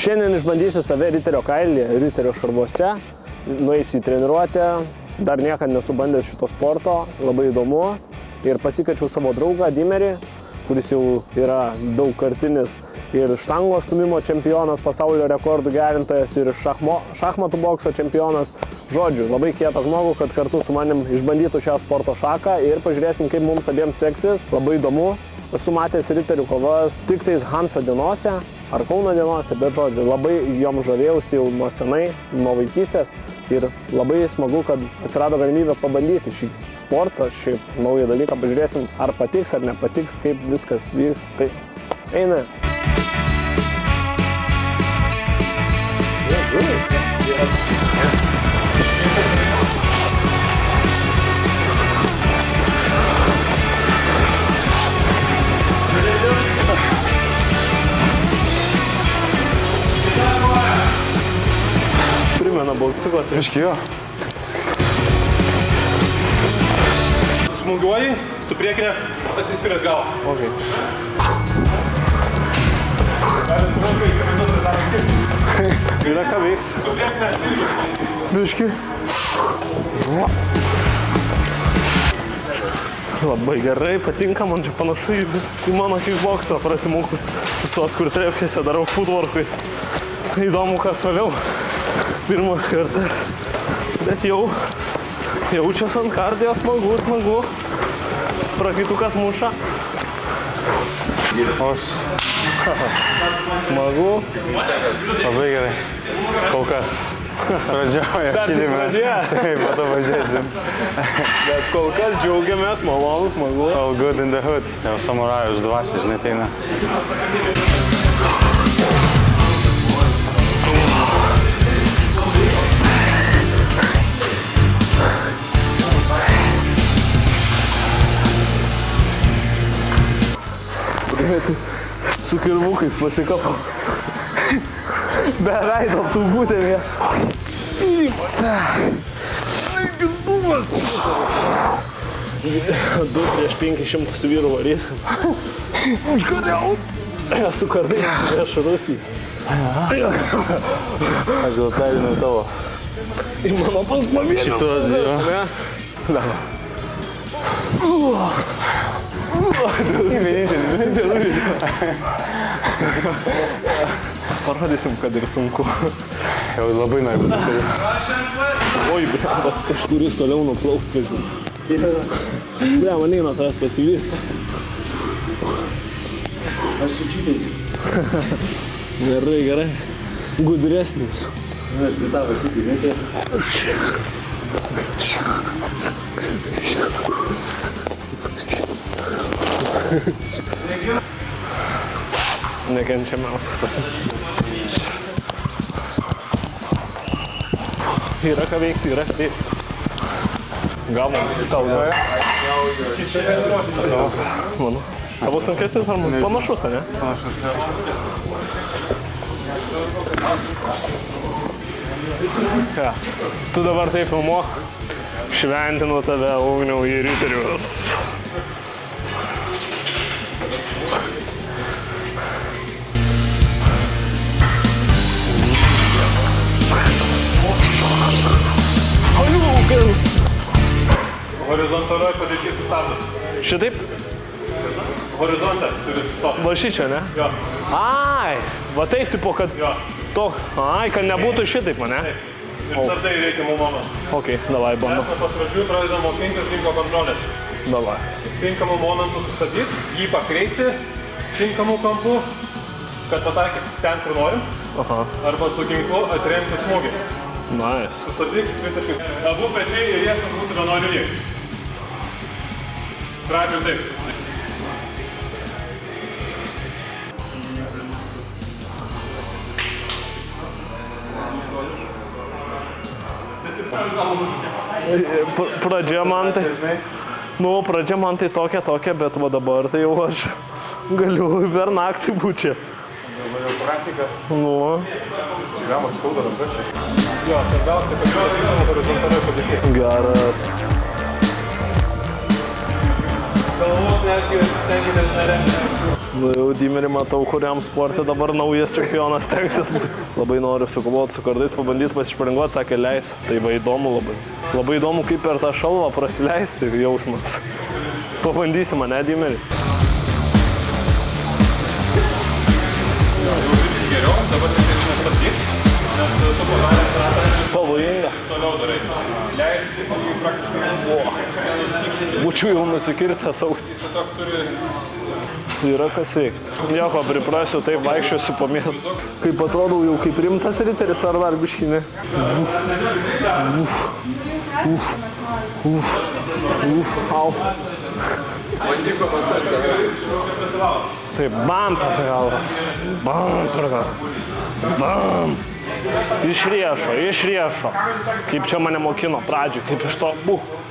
Šiandien išbandysiu save riterio kailyje, riterio šarvuose, nueisiu į treniruotę, dar niekad nesu bandęs šito sporto, labai įdomu ir pasikačiau savo draugą Dimerį, kuris jau yra daugkartinis ir štangos stūmimo čempionas, pasaulio rekordų gerintojas ir šachmatų bokso čempionas. Žodžiu, labai kietą žmogų, kad kartu su manim išbandytų šią sporto šaką ir pažiūrėsim, kaip mums abiems seksis. Labai įdomu. Esu matęs riterių kovas tik tais Hansa dienose ar Kauno dienose, bet žodžiu, labai jom žavėjausi jau nuo senai, nuo vaikystės ir labai smagu, kad atsirado galimybė pabandyti šį sportą, šį naują dalyką. Pažiūrėsim, ar patiks, ar nepatiks, kaip viskas vyks. Tai eina. Primena boksiuko. Biški jo. Smūgiuoji, su priekinė, atsispiriat galą. Okay. Galit su vokai įsivaizduoti dar kaip. Yra ką veikti. Su priekinė. Biški. Labai gerai, patinka, man čia panašu į mano kickbokso pratimukus. Visos, kur trepkėse darau footworkui. Įdomu, kas toliau. Pirmas kartas. Bet jau jaučias ant kardio, smagu. Prakaitukas muša. Os. Smagu. Labai gerai. Kol kas. Pradžioje. Dar tik pradžioje. Taip, po to važiuosim. Bet kol kas džiaugiamės, malonu, smagu. All good in the hood. Jau samurajus dvasia, žinai, ateina. Su kirvukais pasikapau. Be veido apsaugutėm. Gilbumas. 2 prieš 500 vyrų varysim. Užkariaut. Su kardai prieš Rusiją. Aš gal perinau tavo. Ir mano tos pavėlius. Šitos, jo. Dava. Parodysim, kad ir sunku. Jau labai noriu būti. Oi, pats kažkuris toliau nuplauks pasim. Man eina tavęs pasivyti. Aš su čitais. Gerai. Gudresnis. Aš kitą pasitį, Nekenčiamiausias. Yra ką veikti, yra taip. Gavom tau. Mano. Tavo sunkesnis ar man? Panašus, ne? Ja. Tu dabar taip filmuok. Šventinu tave, Ugniau, į riterius. Horizontalioj padėty sustabdo. Šitaip? Horizontas turi sustabdyti. Va šičia, ne? Jo. Ai, va taip tipo, kad... Jo. Kad nebūtų šitaip, ne? Ir sardai reikiamų momentų. Ok, davai, bandom. Mes nuo pat pradžių pradedam mokintis rinko kontrolės. Davai. Tinkamų momentų sustabdyti, jį pakreipti tinkamų kampų, kad pataikyti ten, kur norim. Aha. Arba su ginklu atremti smūgį. Nice. Sustabdyk visiškai. Abu pečiai ir riešas būtų vienoj linijoj. Pradžioj taip. Pradžia man tai... pradžia man tai tokia, bet va dabar tai jau aš galiu per naktį būti čia. Dabar jau praktika. Gamas skauda rankas. Jo, svarbiausia, kad jūs ateiname horizontalioj padėty. Geras. Galvos netgi stengiatės neremti. Nu jau Dimerį matau, kuriam sporte dabar naujas čempionas tenksis būti. Labai noriu sukovoti su kardais, pabandyti pasišparinguoti, sakė leis. Tai va įdomu labai. Labai įdomu, kaip per tą šalvą prasileisti jausmas. Pabandysi mane, Dimerį. Geriau, dabar reikės nestabdyti, nes tu padaręs ratą Pavojinga. toliau darai. Leisti praktiškai. Būčiau jau nusikirtęs ausį. Jis tiesiog turi... Yra kas veikti. Nieko, priprasiu, taip vaikščiosiu po miestą. Kaip atrodau jau kaip rimtas riteris ar dar biškinė. Au. Taip, bam per galvą. Bam per galvą. Bam. Iš riešo. Kaip čia mane mokino pradžioj, kaip iš to,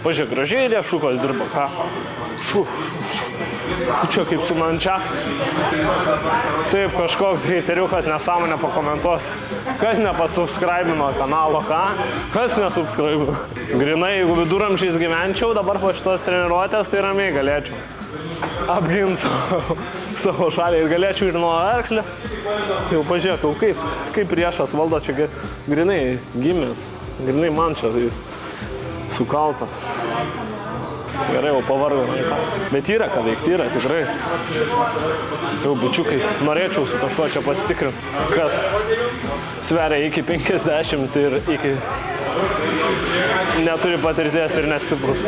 pažiūrėk, gražiai riešukos dirba, ką? Čia kaip su mančiakas. Taip, kažkoks heiteriukas nesąmonę pakomentuos. Kas nepasubscribino kanalo, ką? Kas nesubscribino? Grinai, jeigu viduramžiais gyvenčiau, dabar po šitos treniruotės, tai ramiai galėčiau apginti savo šalį ir galėčiau ir nuo arklio. Jau pažiūrėk, kaip priešas valdo čia grinai gimęs. Grinai man čia sukaltas. Gerai, jau pavargo. Bet yra ką veikti, yra tikrai. Jau bičiukai, norėčiau su kažkuo čia pasitikrinti, kas sveria iki 50 ir iki neturi patirties ir nestiprus.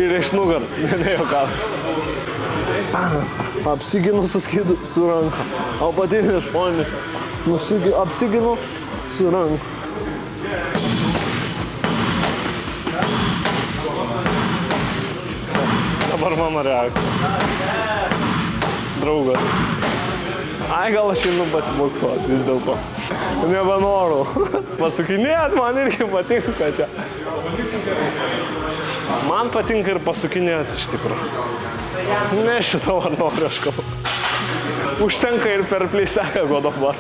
Ir iš nugarų, nejokau. Apsiginu su ranka. Apatinis šonis. Apsiginu su ranka. Dabar mano reakcija. Draugas. Ai, gal aš einu pasiboksuoti vis dėlto. Nebenoriu. Pasukinėt, man irgi patinka čia. Man patinka ir pasukinėti iš tikrųjų. Ne šitą var noriu aš kalbu. Užtenka ir per pleisteką God of War.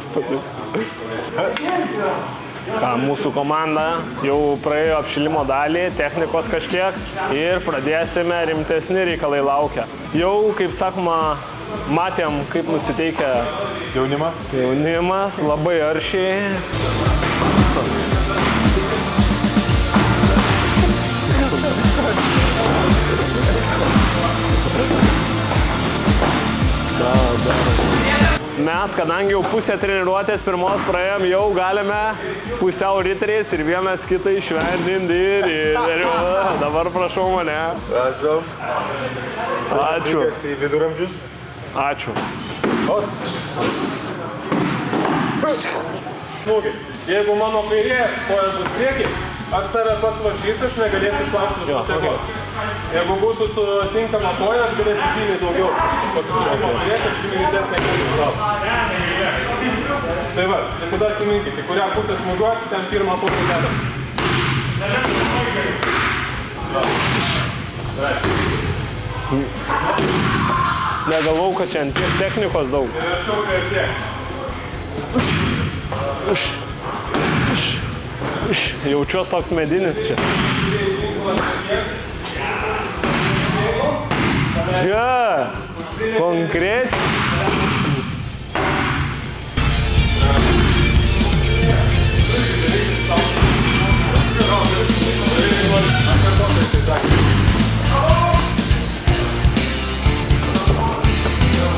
Ką, mūsų komanda jau praėjo apšilimo dalį, technikos kažkiek ir pradėsime rimtesni reikalai laukia. Jau, kaip sakoma, matėm, kaip nusiteikia jaunimas, labai aršiai. Mes, kadangi jau pusę treniruotės pirmos praėjom, jau galime pusiau riteriais ir vienas kitą išvendinti riteriu. Dabar prašau mane. Prašau. Ačiū. Lygas į viduramžius. Ačiū. Os. Smūgiai. Jeigu mano kairė koja bus priekį, aš save pats varžys, aš negalėsiu išlaužti visos jėgos. Jeigu būsiu su tinkama koja, aš galėsiu žymiai daugiau pasisukimo priekį, žymiai didesnė koja. Tai va, visada atsiminkite, kurią pusę smūgiuoti, ten pirmą pusę dedam. Negalvau, kad čia ant tiek technikos daug. Jaučiuos toks medinis čia. Čia, konkrečiai.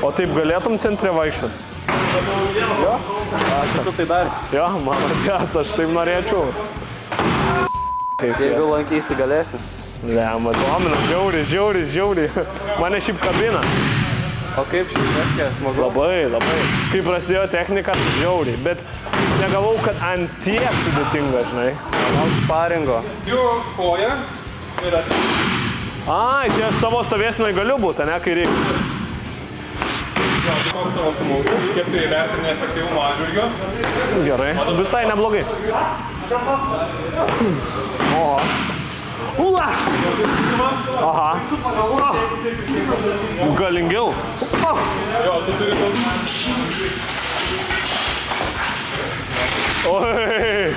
O taip galėtum centre vaikščioti? Jo? Aš esu tai daręs. Jo, mano tėvas, aš taip norėčiau. Jeigu lankysi, galėsi. Ne, matomina, žiauriai. Mane šiaip kabina. O kaip šį techniką smagu? Labai. Kai prasidėjo technika, žiauriai. Bet negalvau, kad ant tiek sudėtinga, žinai. Lauk sparingo. Jų koja yra... Ai, tai aš savo stovėsinai galiu būti, ne, kai reikia. Koks savo smūgius, kiek tu įvertini efektyvumo atžvilgiu. Gerai, visai neblogai. O. Ula! Aha. Galingiau. Jo, tu turi daug... Oi!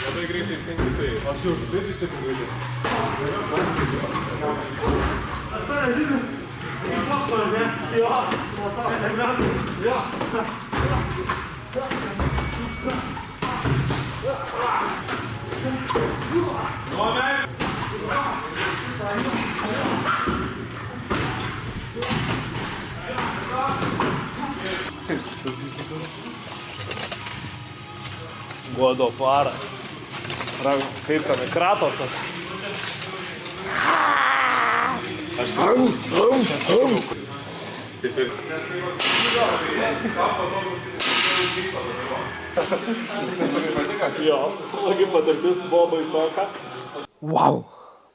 Labai greitai įsinkusai. Aš jau žudės įsikūrėjau. God of Waras. Kaip ten, Kratosas. Jo, smagi patirtis buvo baisoka. Wow,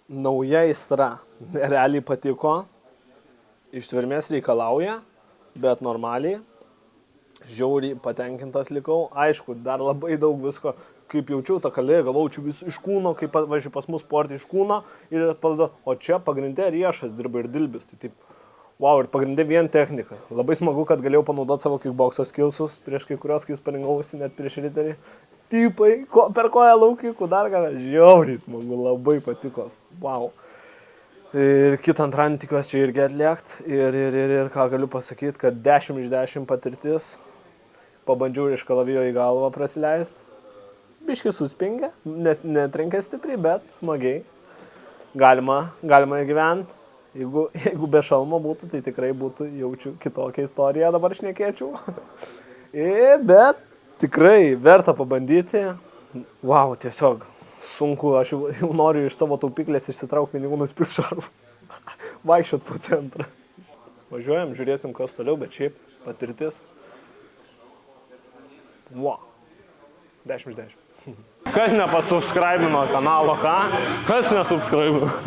nauja aistra. Realiai patiko. Ištvermės reikalauja, bet normaliai. Žiauriai patenkintas likau. Aišku, dar labai daug visko, kaip jaučiau tą kalėją, galvau, čia vis iš kūno, kaip važiuoju pas mus sportį iš kūno ir atpaldo, o čia pagrindė riešas dirba ir dilbis. Tai taip, wow, ir pagrindė vien technika. Labai smagu, kad galėjau panaudoti savo kickbokso skillsus prieš kai kurios, kai sparingausi net prieš riterį. Tipai, per koją laukikų dar ką, žiauriai smagu, labai patiko. Wow. Ir kitą antradienį tikiuosi čia irgi atliekt. Ir ką galiu pasakyti, kad 10 iš 10 patirtis. Pabandžiau iš kalavijo į galvą prasileisti. Biški suspingia, nes netrenkia stipriai, bet smagiai. Galima įgyventi. Jeigu be šalmo būtų, tai tikrai būtų, jaučiu, kitokią istoriją dabar šnekėčiau. Bet tikrai verta pabandyti. Wow, tiesiog sunku, aš jau noriu iš savo taupyklės išsitraukti pinigų, nusipirkti šarvus. Vaikščiot po centrą. Važiuojam, žiūrėsim, kas toliau, bet šiaip patirtis. Wow. 10 iš 10. Kas nepasubscribino kanalo, ką? Kas nesubscribino?